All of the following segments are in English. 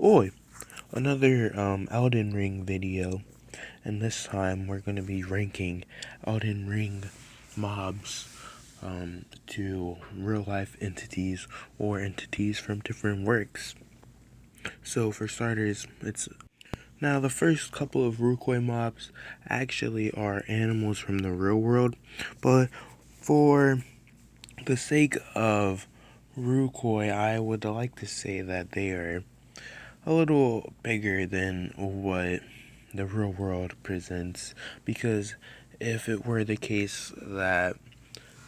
Oi, another Elden Ring video, and this time we're going to be ranking Elden Ring mobs to real life entities or entities from different works. So for starters, it's now the first couple of rucoy mobs actually are animals from the real world, but for the sake of rucoy, I would like to say that they are a little bigger than what the real world presents, because if it were the case that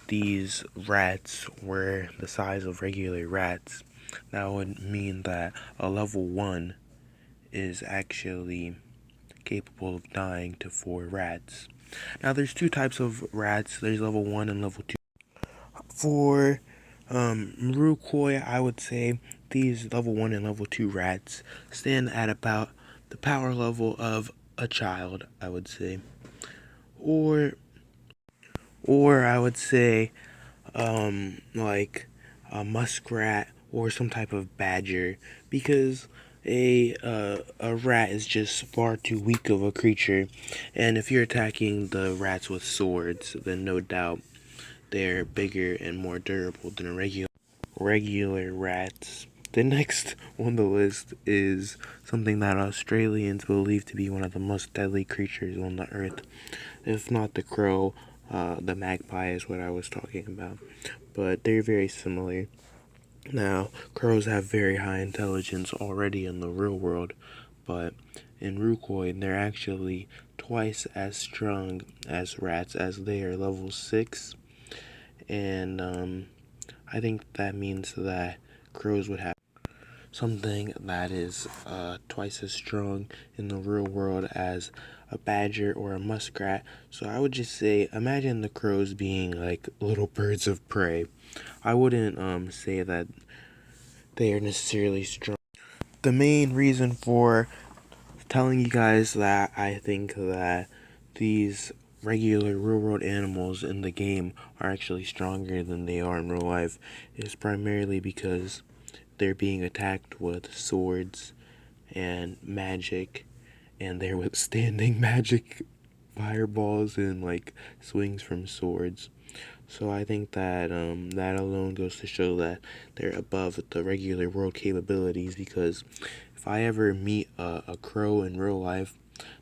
these rats were the size of regular rats, that would mean that a level 1 is actually capable of dying to 4 rats. Now there's two types of rats, there's level 1 and level 2. For rucoy, I would say these level 1 and level 2 rats stand at about the power level of a child, I would say. Or I would say like a muskrat or some type of badger, because a rat is just far too weak of a creature, and if you're attacking the rats with swords, then no doubt they're bigger and more durable than regular rats. The next on the list is something that Australians believe to be one of the most deadly creatures on the earth. If not the crow, the magpie is what I was talking about. But they're very similar. Now, crows have very high intelligence already in the real world, but in rucoy, they're actually twice as strong as rats, as they are level 6. And I think that means that crows would have something that is twice as strong in the real world as a badger or a muskrat. So I would just say, imagine the crows being like little birds of prey. I wouldn't say that they are necessarily strong. The main reason for telling you guys that I think that these regular real world animals in the game are actually stronger than they are in real life is primarily because they're being attacked with swords and magic, and they're withstanding magic fireballs and like swings from swords. So I think that that alone goes to show that they're above the regular world capabilities, because if I ever meet a crow in real life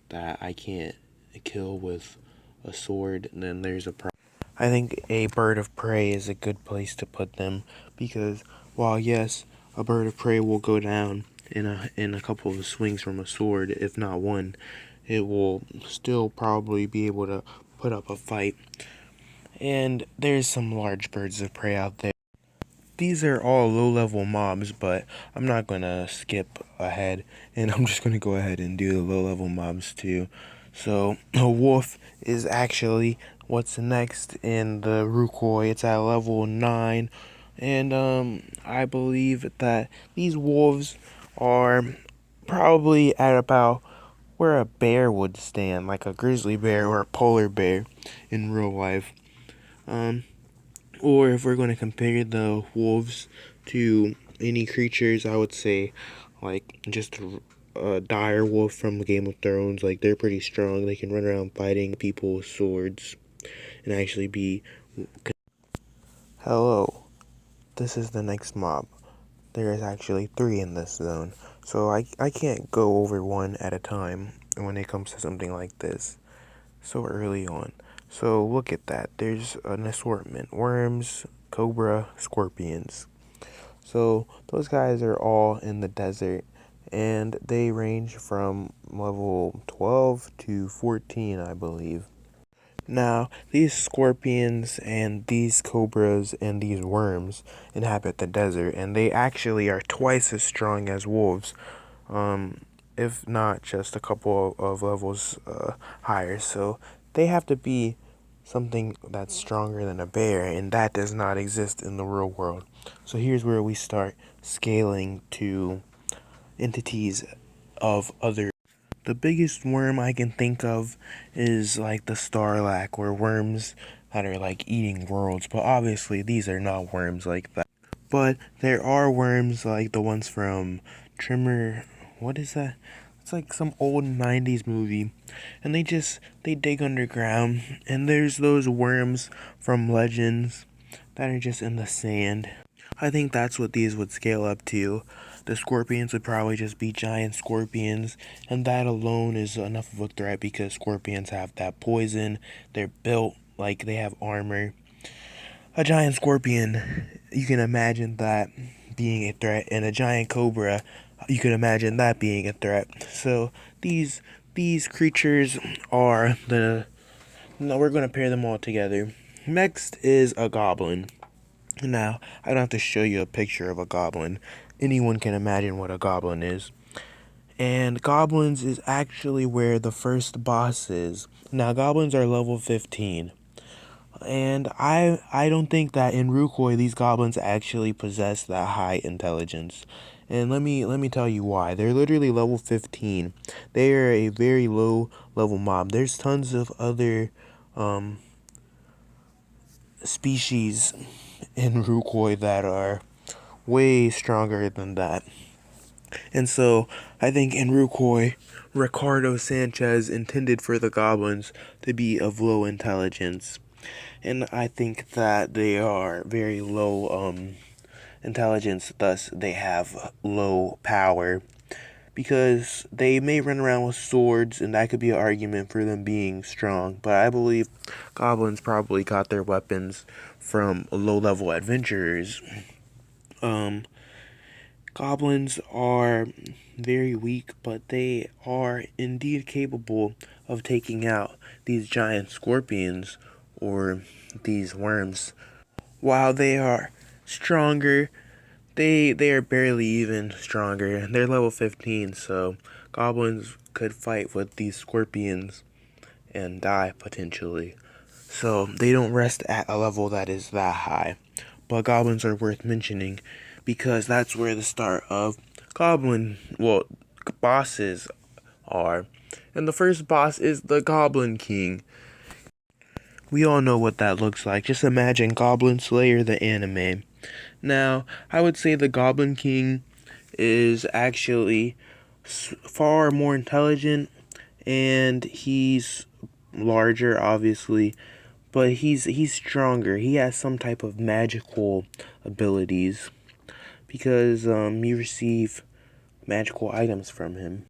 that I can't kill with a sword, then there's a problem. I think a bird of prey is a good place to put them, because while yes, a bird of prey will go down in a couple of swings from a sword, if not one, it will still probably be able to put up a fight. And there's some large birds of prey out there. These are all low-level mobs, but I'm not gonna skip ahead, and I'm just gonna go ahead and do the low-level mobs too. So a wolf is actually what's next in the rucoy. It's at level 9, and I believe that these wolves are probably at about where a bear would stand, like a grizzly bear or a polar bear in real life. Um, or if we're going to compare the wolves to any creatures, I would say like just a dire wolf from Game of Thrones. Like, they're pretty strong. They can run around fighting people with swords and actually be. Hello, this is the next mob. There is actually 3 in this zone, so I can't go over one at a time when it comes to something like this so early on. So look at that. There's an assortment: worms, cobra, scorpions. So those guys are all in the desert, and they range from level 12 to 14, I believe. Now, these scorpions and these cobras and these worms inhabit the desert, and they actually are twice as strong as wolves, if not just a couple of levels higher. So they have to be something that's stronger than a bear, and that does not exist in the real world. So here's where we start scaling to entities of other. The biggest worm I can think of is like the starlack, or worms that are like eating worlds, but obviously these are not worms like that. But there are worms like the ones from Trimmer, what is that? It's like some old 90s movie. And they dig underground. And there's those worms from Legends that are just in the sand. I think that's what these would scale up to. The scorpions would probably just be giant scorpions, and that alone is enough of a threat because scorpions have that poison. They're built like they have armor. A giant scorpion, you can imagine that being a threat, and a giant cobra, you can imagine that being a threat. So these creatures are the. No, we're gonna pair them all together. Next is a goblin. Now, I don't have to show you a picture of a goblin. Anyone can imagine what a goblin is. And goblins is actually where the first boss is. Now, goblins are level 15. And I don't think that in Rucoy these goblins actually possess that high intelligence. And let me tell you why. They're literally level 15. They are a very low level mob. There's tons of other species in Rucoy that are way stronger than that. And so I think in Rucoy, Ricardo Sanchez intended for the goblins to be of low intelligence. And I think that they are very low intelligence, thus they have low power. Because they may run around with swords, and that could be an argument for them being strong. But I believe goblins probably got their weapons from low-level adventurers. Goblins are very weak, but they are indeed capable of taking out these giant scorpions or these worms. While they are stronger, they are barely even stronger. They're level 15, so goblins could fight with these scorpions and die potentially. So they don't rest at a level that is that high. But goblins are worth mentioning because that's where the start of bosses are. And the first boss is the Goblin King. We all know what that looks like. Just imagine Goblin Slayer the anime. Now, I would say the Goblin King is actually far more intelligent, and he's larger, obviously, but he's stronger. He has some type of magical abilities because you receive magical items from him.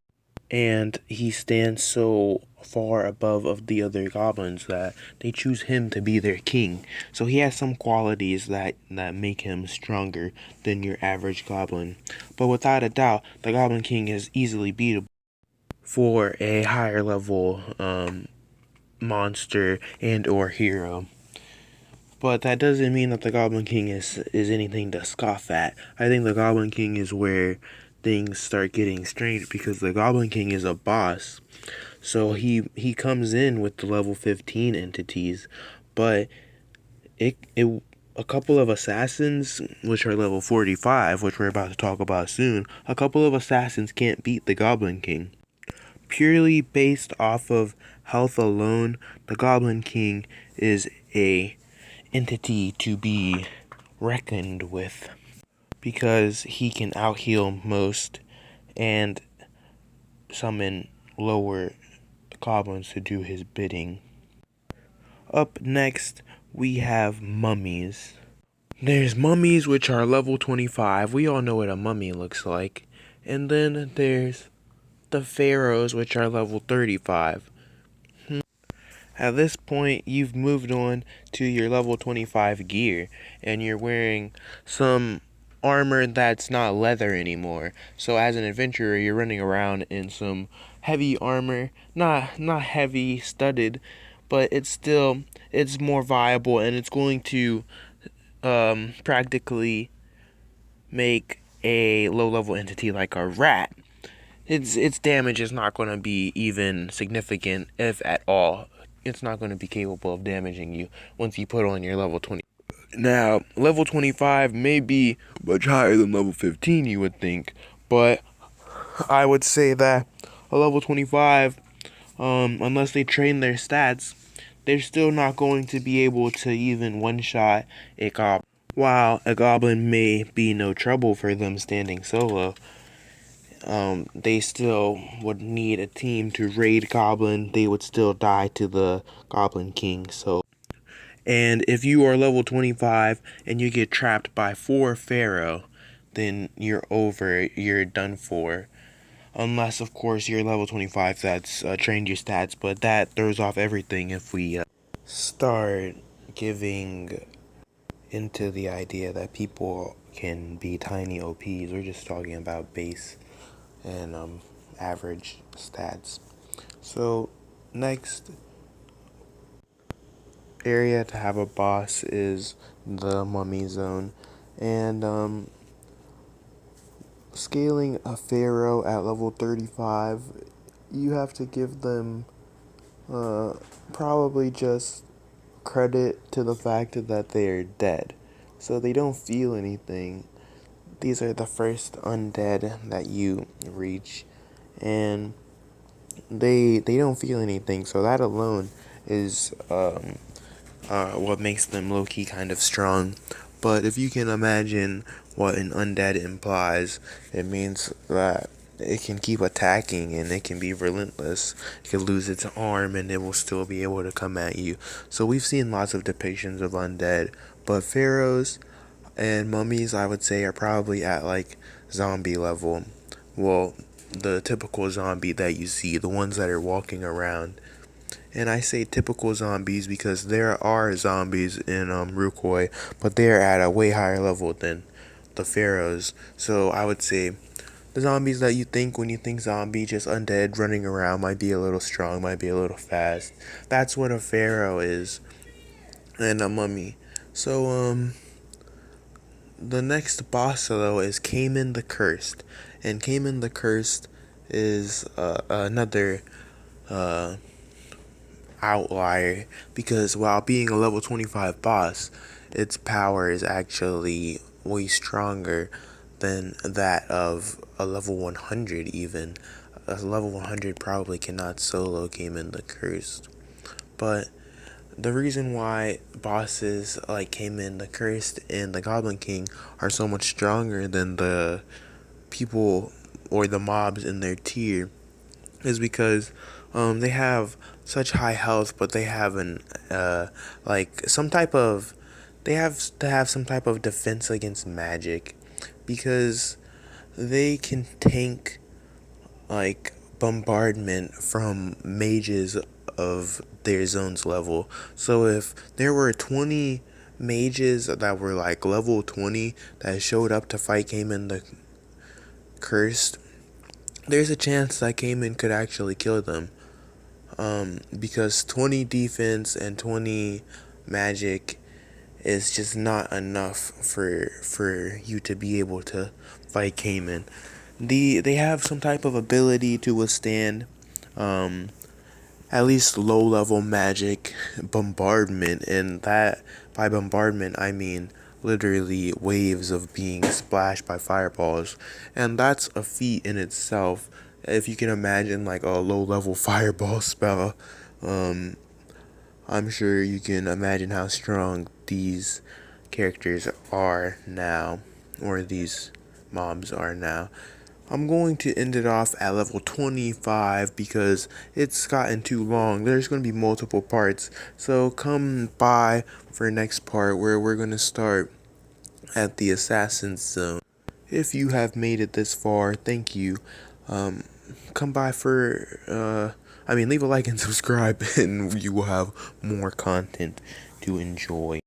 And he stands so far above of the other goblins that they choose him to be their king. So he has some qualities that make him stronger than your average goblin. But without a doubt, the Goblin King is easily beatable for a higher level monster and or hero. But that doesn't mean that the Goblin King is anything to scoff at. I think the Goblin King is where things start getting strange because the Goblin King is a boss. So he comes in with the level 15 entities, but a couple of assassins, which are level 45, which we're about to talk about soon, a couple of assassins can't beat the Goblin King. Purely based off of health alone, the Goblin King is a entity to be reckoned with because he can out-heal most and summon lower goblins to do his bidding. Up next, we have mummies. There's mummies, which are level 25. We all know what a mummy looks like. And then there's the pharaohs, which are level 35. At this point, you've moved on to your level 25 gear, and you're wearing some armor that's not leather anymore. So as an adventurer, you're running around in some heavy armor, not heavy studded, but it's more viable, and it's going to practically make a low level entity like a rat. Its damage is not going to be even significant, if at all. It's not going to be capable of damaging you once you put on your level 20. Now, level 25 may be much higher than level 15, you would think, but I would say that a level 25, unless they train their stats, they're still not going to be able to even one-shot a goblin. While a goblin may be no trouble for them standing solo, they still would need a team to raid Goblin. They would still die to the Goblin King. So, and if you are level 25 and you get trapped by 4 Pharaoh, then you're over. You're done for. Unless, of course, you're level 25 that's trained your stats, but that throws off everything if we start giving into the idea that people can be tiny OPs. We're just talking about base and average stats. So, next area to have a boss is the mummy zone, and scaling a pharaoh at level 35, you have to give them probably just credit to the fact that they are dead, so they don't feel anything. These are the first undead that you reach, and they don't feel anything. So that alone is what makes them low key kind of strong. But if you can imagine what an undead implies, it means that it can keep attacking and it can be relentless. It can lose its arm and it will still be able to come at you. So we've seen lots of depictions of undead, but pharaohs and mummies, I would say, are probably at like zombie level. Well, the typical zombie that you see, the ones that are walking around. And I say typical zombies because there are zombies in Rucoy, but they're at a way higher level than the pharaohs. So I would say the zombies that you think when you think zombie, just undead running around, might be a little strong, might be a little fast. That's what a pharaoh is, and a mummy. So the next boss though is Caiman the Cursed, and Caiman the Cursed is another outlier because while being a level 25 boss, its power is actually way stronger than that of a level 100 even. A level 100 probably cannot solo Caiman the Cursed. But the reason why bosses like Caiman the Cursed and the Goblin King are so much stronger than the people or the mobs in their tier is because they have such high health, but they have an like some type of they have to have some type of defense against magic because they can tank like bombardment from mages of their zone's level. So if there were 20 mages that were like level 20 that showed up to fight Caiman the Cursed, there's a chance that Caiman could actually kill them. Because 20 defense and 20 magic is just not enough for you to be able to fight Caiman. They have some type of ability to withstand at least low level magic bombardment, and that by bombardment I mean literally waves of being splashed by fireballs, and that's a feat in itself. If you can imagine like a low level fireball spell, I'm sure you can imagine how strong these characters are now, or these mobs are now. I'm going to end it off at level 25 because it's gotten too long. There's going to be multiple parts, so come by for next part where we're going to start at the Assassin's Zone. If you have made it this far, thank you. Come by for, leave a like and subscribe, and you will have more content to enjoy.